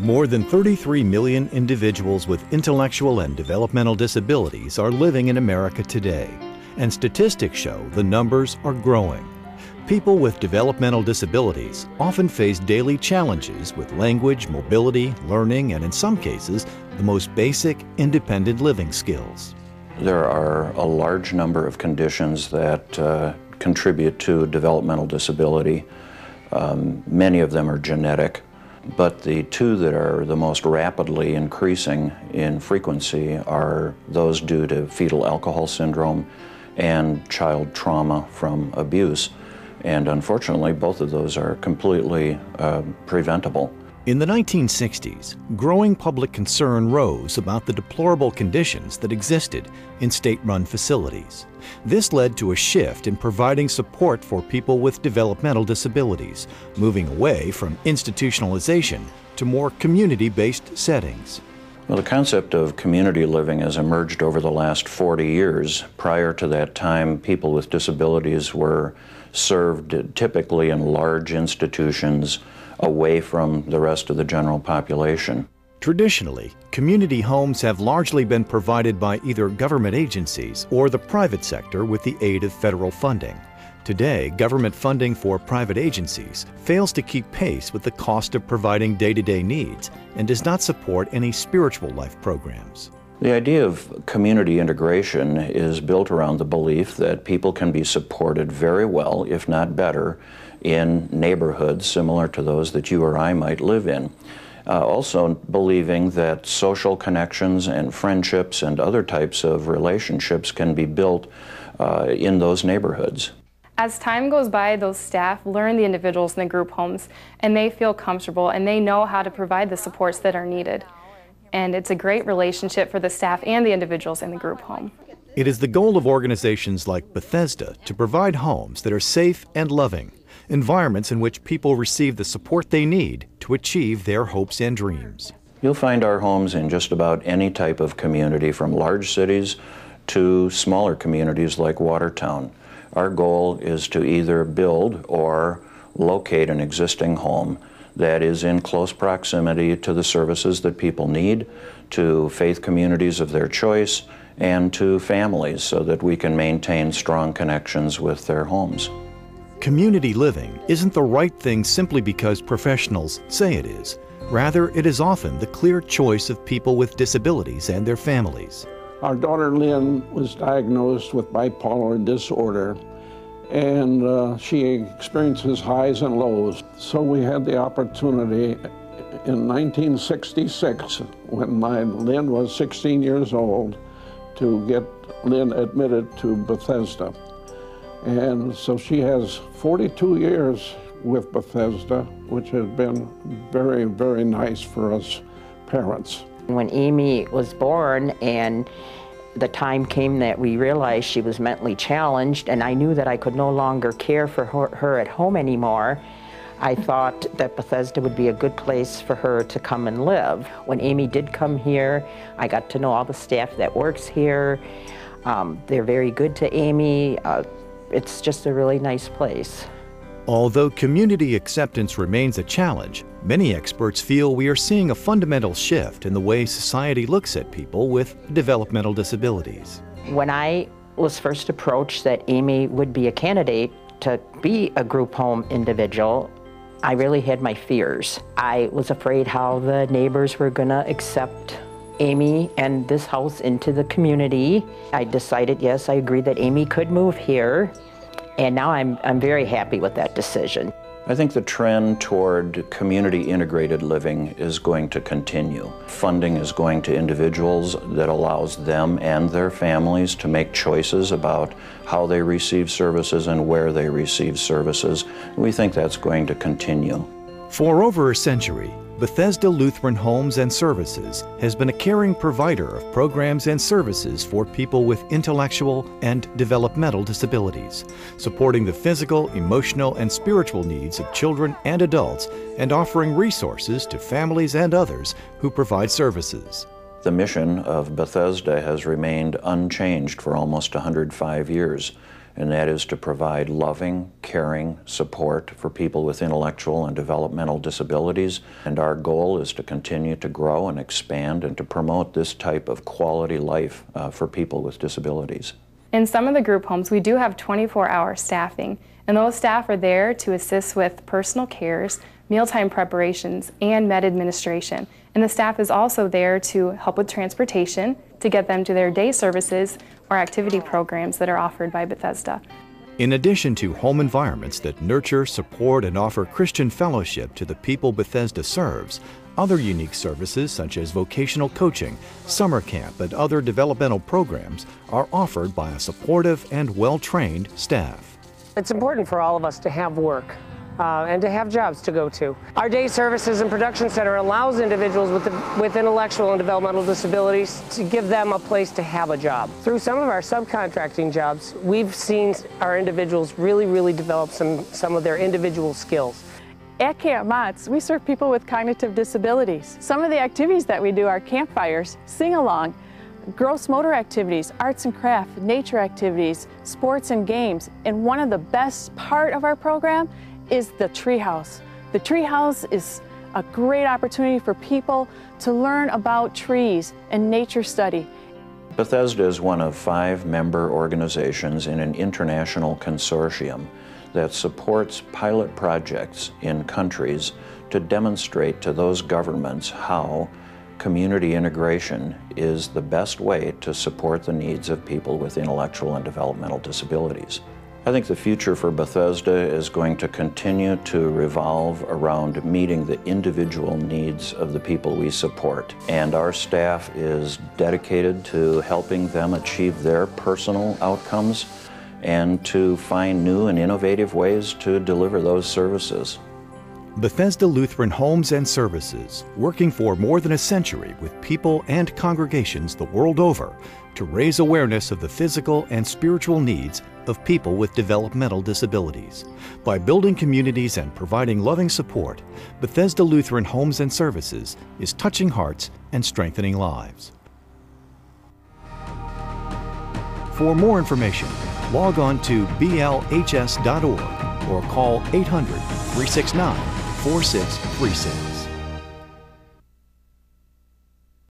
More than 33 million individuals with intellectual and developmental disabilities are living in America today, and statistics show the numbers are growing. People with developmental disabilities often face daily challenges with language, mobility, learning, and in some cases, the most basic independent living skills. There are a large number of conditions that contribute to developmental disability. Many of them are genetic, but the two that are the most rapidly increasing in frequency are those due to fetal alcohol syndrome and child trauma from abuse. And unfortunately, both of those are completely preventable. In the 1960s, growing public concern rose about the deplorable conditions that existed in state-run facilities. This led to a shift in providing support for people with developmental disabilities, moving away from institutionalization to more community-based settings. Well, the concept of community living has emerged over the last 40 years. Prior to that time, people with disabilities were served typically in large institutions away from the rest of the general population. Traditionally, community homes have largely been provided by either government agencies or the private sector with the aid of federal funding. Today, government funding for private agencies fails to keep pace with the cost of providing day-to-day needs and does not support any spiritual life programs. The idea of community integration is built around the belief that people can be supported very well, if not better, in neighborhoods similar to those that you or I might live in. Also believing that social connections and friendships and other types of relationships can be built in those neighborhoods. As time goes by, those staff learn the individuals in the group homes, and they feel comfortable and they know how to provide the supports that are needed. And it's a great relationship for the staff and the individuals in the group home. It is the goal of organizations like Bethesda to provide homes that are safe and loving, environments in which people receive the support they need to achieve their hopes and dreams. You'll find our homes in just about any type of community, from large cities to smaller communities like Watertown. Our goal is to either build or locate an existing home that is in close proximity to the services that people need, to faith communities of their choice, and to families, so that we can maintain strong connections with their homes. Community living isn't the right thing simply because professionals say it is. Rather, it is often the clear choice of people with disabilities and their families. Our daughter Lynn was diagnosed with bipolar disorder, and she experiences highs and lows. So we had the opportunity in 1966, when Lynn was 16 years old, to get Lynn admitted to Bethesda. And so she has 42 years with Bethesda, which has been very, very nice for us parents. When Amy was born and the time came that we realized she was mentally challenged, and I knew that I could no longer care for her at home anymore, I thought that Bethesda would be a good place for her to come and live. When Amy did come here, I got to know all the staff that works here. They're very good to Amy. It's just a really nice place. Although community acceptance remains a challenge, many experts feel we are seeing a fundamental shift in the way society looks at people with developmental disabilities. When I was first approached that Amy would be a candidate to be a group home individual, I really had my fears. I was afraid how the neighbors were going to accept Amy and this house into the community. I decided, yes, I agreed that Amy could move here, and now I'm very happy with that decision. I think the trend toward community integrated living is going to continue. Funding is going to individuals that allows them and their families to make choices about how they receive services and where they receive services. We think that's going to continue. For over a century, Bethesda Lutheran Homes and Services has been a caring provider of programs and services for people with intellectual and developmental disabilities, supporting the physical, emotional, and spiritual needs of children and adults, and offering resources to families and others who provide services. The mission of Bethesda has remained unchanged for almost 105 years, and that is to provide loving, caring support for people with intellectual and developmental disabilities. And our goal is to continue to grow and expand and to promote this type of quality life for people with disabilities. In some of the group homes, we do have 24-hour staffing, and those staff are there to assist with personal cares, mealtime preparations, and med administration. And the staff is also there to help with transportation, to get them to their day services or activity programs that are offered by Bethesda. In addition to home environments that nurture, support, and offer Christian fellowship to the people Bethesda serves, other unique services such as vocational coaching, summer camp, and other developmental programs are offered by a supportive and well-trained staff. It's important for all of us to have work and to have jobs to go to. Our day services and production center allows individuals with intellectual and developmental disabilities to give them a place to have a job. Through some of our subcontracting jobs, we've seen our individuals really develop some of their individual skills. At Camp Mott's, we serve people with cognitive disabilities. Some of the activities that we do are campfires, sing-along, gross motor activities, arts and craft, nature activities, sports and games. And one of the best part of our program is the treehouse. The treehouse is a great opportunity for people to learn about trees and nature study. Bethesda is one of 5 member organizations in an international consortium that supports pilot projects in countries to demonstrate to those governments how community integration is the best way to support the needs of people with intellectual and developmental disabilities. I think the future for Bethesda is going to continue to revolve around meeting the individual needs of the people we support. And our staff is dedicated to helping them achieve their personal outcomes and to find new and innovative ways to deliver those services. Bethesda Lutheran Homes and Services, working for more than a century with people and congregations the world over to raise awareness of the physical and spiritual needs of people with developmental disabilities. By building communities and providing loving support, Bethesda Lutheran Homes and Services is touching hearts and strengthening lives. For more information, log on to blhs.org or call 800-369-4636.